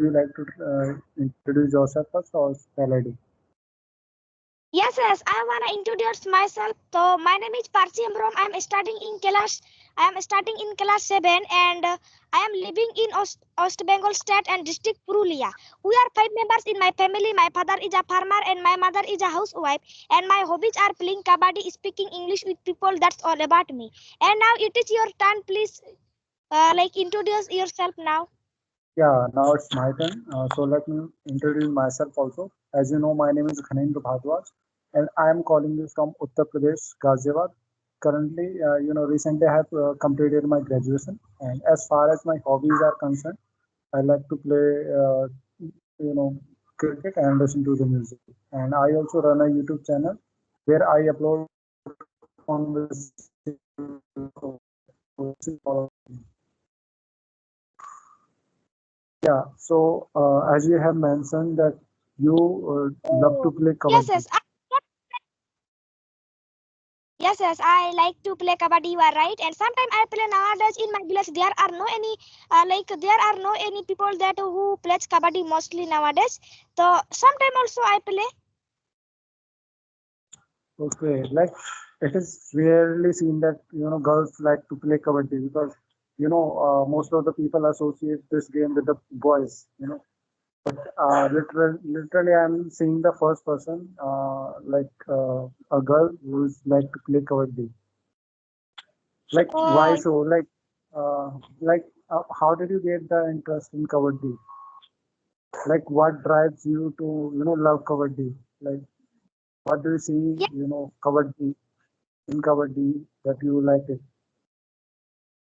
you like to introduce yourself first or shall I do? Yes, I wanna introduce myself. So my name is Parsi Amrom. I am studying in class 7 and I am living in Ost Bengal state and district Purulia. We are 5 members in my family. My father is a farmer and my mother is a housewife. And my hobbies are playing kabaddi, speaking English with people. That's all about me. And now it is your turn. Please, introduce yourself now. Yeah, now it's my turn. So let me introduce myself also. As you know, my name is Ghanendra Bhardwaj, and I am calling you from Uttar Pradesh, Ghaziabad. Currently, recently I have completed my graduation, and as far as my hobbies are concerned, I like to play, you know, cricket and listen to the music. And I also run a YouTube channel where I upload conversations all. Yeah, so as you have mentioned that you love to Oh, play yes, kabaddi. yes. Yes, I like to play kabaddi. You are right. And sometimes I play nowadays in my village. There are no any people that who plays kabaddi mostly nowadays. So sometimes also I play. Okay, like it is rarely seen that girls like to play kabaddi because most of the people associate this game with the boys. But literally, I'm seeing the first person, a girl who's like to play kabaddi. Like why Oh, so? Uh, how did you get the interest in kabaddi? Like what drives you to love kabaddi? Like what do you see yeah. kabaddi in kabaddi that you like it?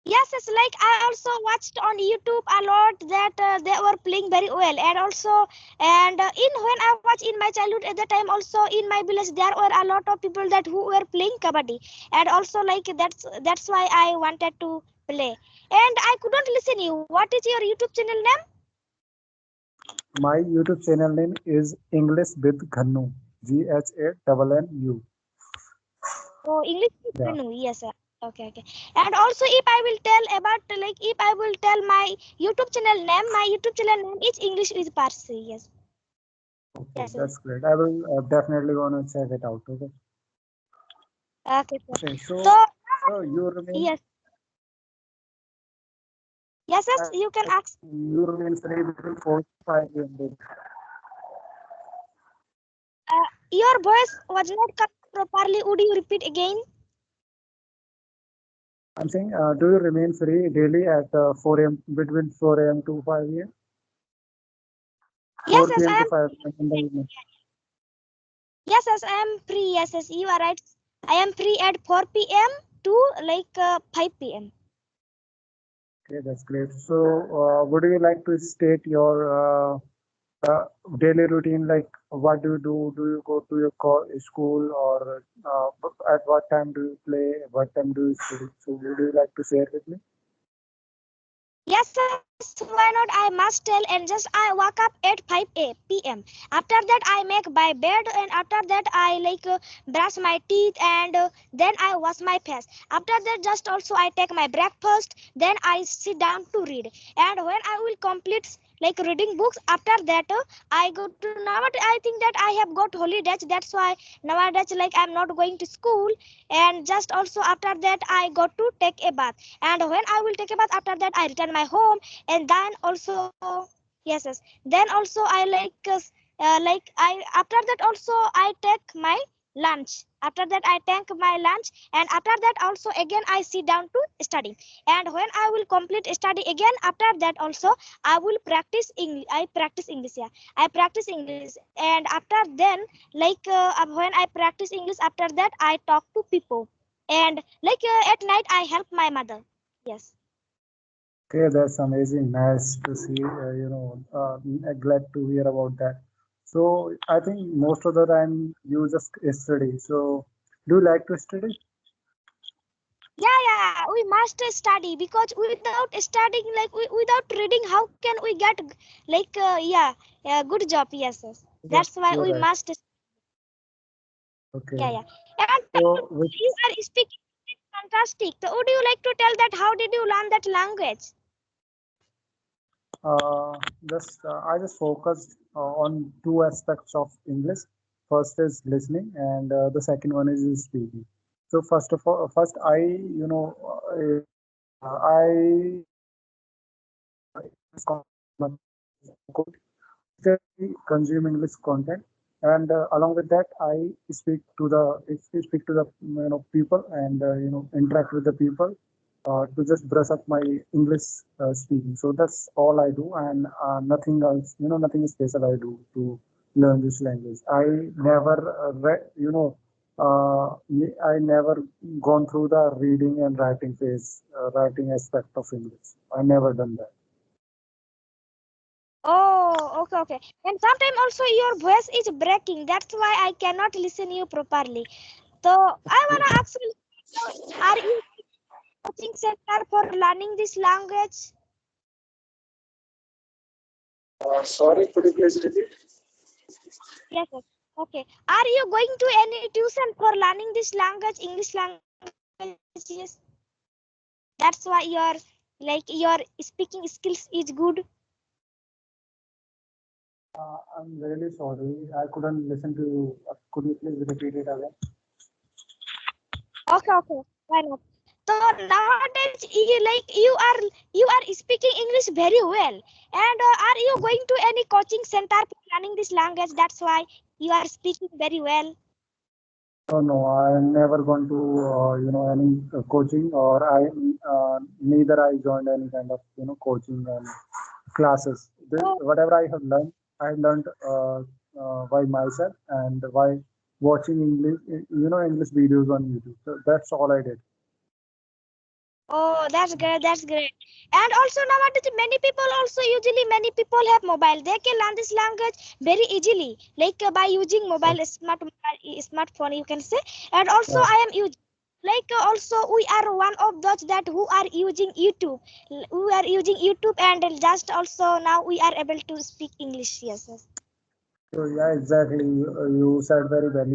Yes, like I also watched on YouTube a lot that they were playing very well, and also in when I watched in my childhood at the time also in my village there were a lot of people that who were playing kabaddi, and also like that's why I wanted to play, and I couldn't listen you. What is your YouTube channel name? My YouTube channel name is English with Ghannu, GHANNU. Oh, English is Yeah, new. Yes, sir. Okay, okay. And also, if I will tell about if I will tell my YouTube channel name is English with Parsi. Yes, okay, yes, yes. that's great. I will definitely want to check it out. Okay, Okay, sir. okay. So, So you remain yes, yes, you can ask. you remain free between 4 to 5 p.m. Your voice was not coming properly. Would you repeat again? I'm saying, do you remain free daily at 4 a.m. between 4 a.m. to 5 a.m. Yes, 4 yes, p.m. I to am. 5 p.m. in the evening? Yes, I am free. Yes, you are right. I am free at 4 p.m. to 5 p.m. Okay, that's great. So, would you like to state your daily routine? Like, what do you do? Do you go to your school, or at what time do you play? What time do you study? So, would you like to share with me? Yes, why not? I must tell. And just I wake up at 5 p.m. After that, I make my bed, and after that, I brush my teeth, and then I wash my face. After that, just also I take my breakfast. Then I sit down to read. And when I will complete reading books, after that, I go to nowadays. I think that I have got holidays. That's why nowadays, I'm not going to school. And just also after that, I go to take a bath, and when I will take a bath, after that I return my home, and then also yes, then also I I after that also I take my lunch. After that I take my lunch, and after that also again I sit down to study. And when I will complete study again, after that also I will practice English. I practice English, yeah, I practice English. And after then when I practice English, after that I talk to people. And at night I help my mother. Yes. Okay, that's amazing. Nice to see. Glad to hear about that. So, I think most of the time you just study. So, do you like to study? Yeah, we must study, because without studying, without reading, how can we get good job? Yes. Yeah, That's why you're we right. must. Okay. Yeah. And So, which you are speaking fantastic. So would you like to tell that how did you learn that language? I just focused on two aspects of English. First is listening, and the second one is speaking. So first of all, first I I consume English content, and along with that, I speak to the people and interact with the people to just brush up my English speaking. So that's all I do, and nothing else. Nothing special I do to learn this language. I never I never gone through the reading and writing phase, writing aspect of English. I never done that. Oh, okay, okay. And sometimes also your voice is breaking. That's why I cannot listen you properly. So I wanna ask you, are you coaching center for learning this language? Sorry, could you please repeat? Yes, yes. Okay. Are you going to any tuition for learning this language, English language? Yes. That's why your speaking skills is good. I'm really sorry. I couldn't listen to you. Could you please repeat it again? Okay, okay. Why not? So nowadays, you are speaking English very well. And are you going to any coaching center for learning this language? That's why you are speaking very well. Oh no, I never gone to any coaching, or I neither I joined any kind of coaching and classes. Oh, Whatever I learned by myself and by watching English videos on YouTube. So that's all I did. oh, that's great. That's great. And also nowadays, many people have mobile. They can learn this language very easily, like by using mobile, smartphone, you can say. And also, Yeah. I am using. Like also, we are one of those that who are using YouTube. We are using YouTube, and just also now we are able to speak English. Yes, yes. So yeah, exactly. You said very well.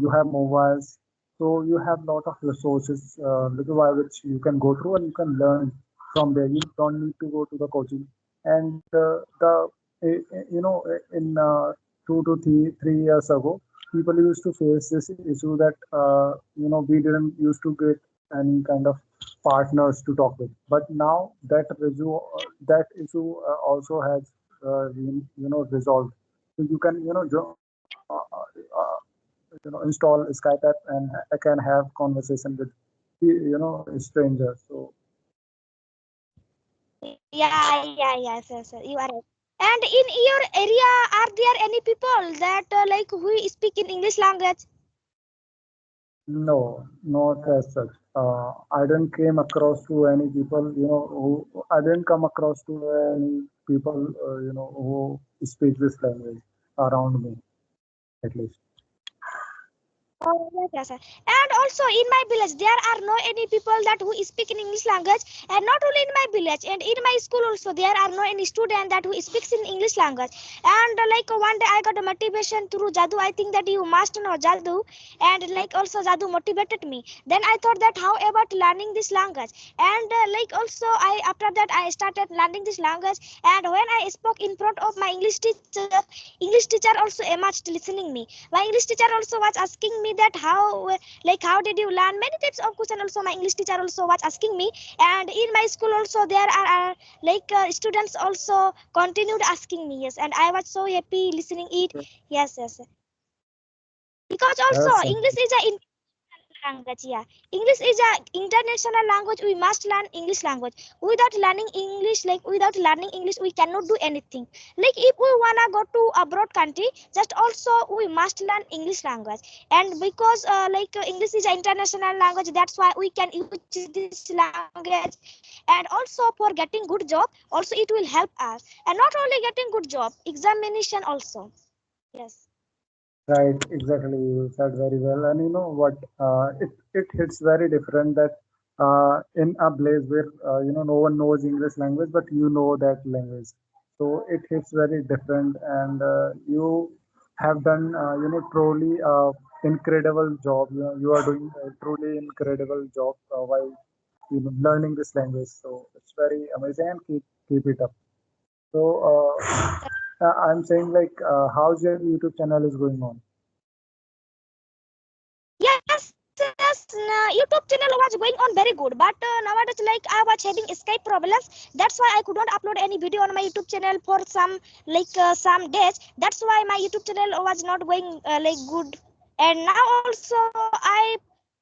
You have mobiles, so you have lot of resources, by which you can go through and you can learn from there. You don't need to go to the coaching. And in 2 to 3 years ago, people used to face this issue that we didn't used to get any kind of partners to talk with. But now that issue also has resolved. So you can install Skype app, and I can have conversation with strangers. So Yeah, yeah, yes, yes, yes, you are right. And in your area, are there any people that who speak in English language? no, not as such. I didn't came across to any people, who I didn't come across to any people, who speak this language around me, at least. Oh, yes, yes, yes. And also in my village, there are no any people that who speak in English language. And not only in my village, and in my school also, there are no any student that who speaks in English language. And one day I got a motivation through Jadu. I think that you must know Jadu. And also Jadu motivated me. Then I thought that how about learning this language? And also I after that I started learning this language. And when I spoke in front of my English teacher also amazed listening me. My English teacher also was asking me that how did you learn many types of question. Also my English teacher also was asking me. And in my school also there are students also continued asking me. Yes, and I was so happy listening it. Yes, yes, because also Yes, English is a language. Yeah, English is a international language. We must learn English language. Without learning English we cannot do anything. Like if we wanna go to abroad country, just also we must learn English language. And because English is an international language, that's why we can use this language. And also for getting good job, also it will help us. And not only getting good job, examination also. Yes. right, exactly. You said very well. And you know what? It hits very different that in a place where no one knows English language, but you know that language. So it hits very different, and you have done truly incredible job. You are doing a truly incredible job while learning this language. So it's very amazing, and keep it up. So I'm saying like, how's your YouTube channel is going on? Yes, YouTube channel was going on very good, but nowadays like I was having Skype problems. That's why I could not upload any video on my YouTube channel for some days. That's why my YouTube channel was not going like good. And now also I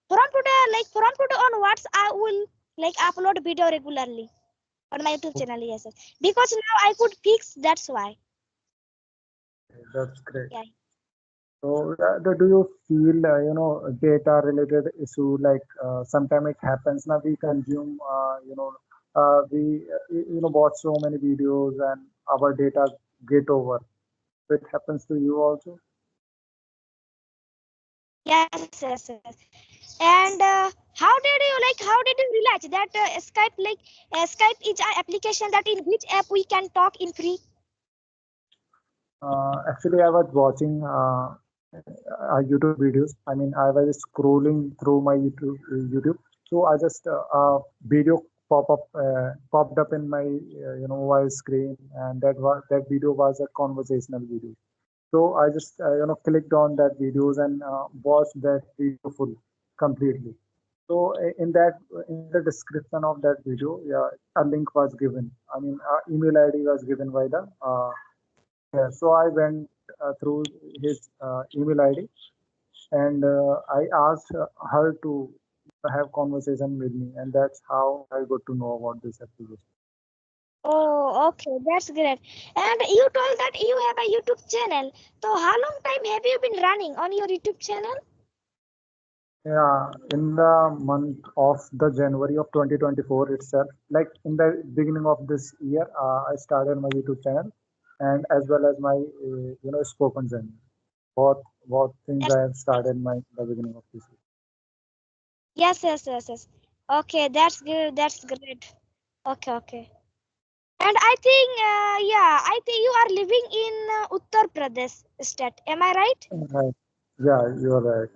from today onwards I will like upload video regularly on my YouTube channel. Yes, yes. Because now I could fix. That's why. That's great. Yeah. So, do you feel, data related issue like sometimes it happens now we consume, we, watch so many videos and our data get over. So it happens to you also? Yes, yes, yes. And how did you realize that Skype is an application that in which app we can talk in free? Actually, I was watching YouTube videos. I mean, I was scrolling through my YouTube. So I just video popped up in my voice screen, and that video was a conversational video. So I just clicked on that videos and watched that video full completely. So in the description of that video, yeah, a link was given. I mean, email ID was given by the yeah. So I went through his email ID and I asked her to have conversation with me, and that's how I got to know about this application. Oh, okay, that's great. And you told that you have a YouTube channel. So how long time have you been running on your YouTube channel? Yeah, in the month of the January of 2024 itself, like in the beginning of this year, I started my YouTube channel, and as well as my spoken channel. Both things That's I have started my the beginning of this year. yes, yes, yes, yes. Okay, that's good. That's great. Okay, okay. And I think you are living in Uttar Pradesh state. Am I right? Right. Yeah, you are right.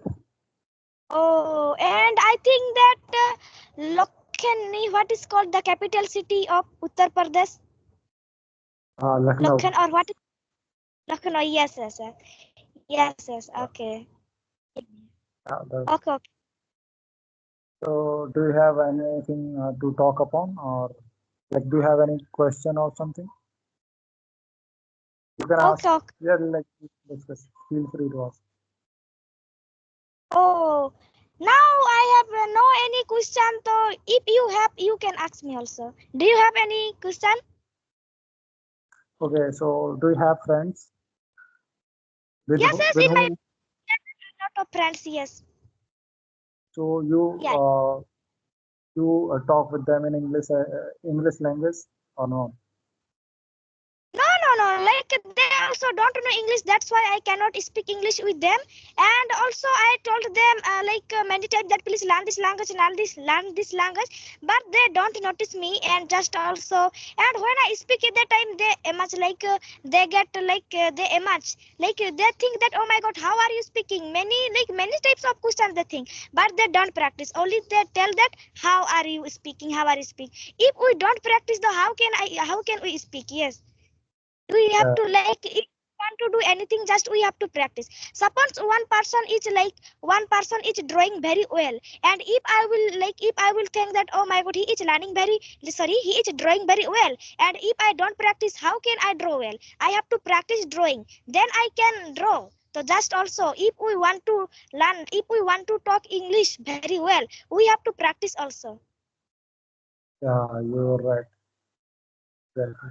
Oh, and I think that what is called the capital city of Uttar Pradesh? Lucknow. Lakhan or what? Lucknow. Yes, yes, yes, yes, yes. Okay, okay, okay. So, do you have anything to talk upon, or like, do you have any question or something? You can ask. Okay, okay. Yeah, like, discuss. Feel free to ask. Oh, now I have no any question. So if you have, you can ask me also. Do you have any question? Okay, so do you have friends Yes, yes. with In my whom? lot of friends. Yes. So Yeah. you talk with them in English language or no? No, no, no. Like they also don't know English. That's why I cannot speak English with them. And also I told them many times that please learn this language. But they don't notice me and just also. And when I speak at that time, they much they get they much they think that oh my god, how are you speaking? Many types of questions they think, but they don't practice. Only they tell that how are you speaking? How are you speaking? If we don't practice, the how can we speak? Yes, we have Yeah, to if we want to do anything, just we have to practice. Suppose one person is drawing very well, and if I will think that oh my god, he is learning very sorry, he is drawing very well, and if I don't practice, how can I draw well? I have to practice drawing, then I can draw. So just also if we want to learn, if we want to talk English very well, we have to practice also. yeah, you're right. Exactly.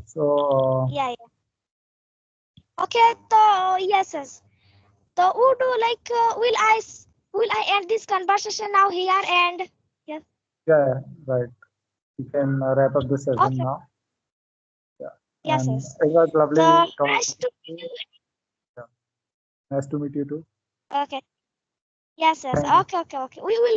So Yeah, yeah. Okay, so yes, yes. So would will I end this conversation now here and yes. yeah, right. We can wrap up the session Okay. now. Yeah, Yes, and yes. it was So lovely nice talking to to meet you. you. Yeah, nice to meet you too. Okay. Yes, yes. Thank you. Okay, okay, okay. We will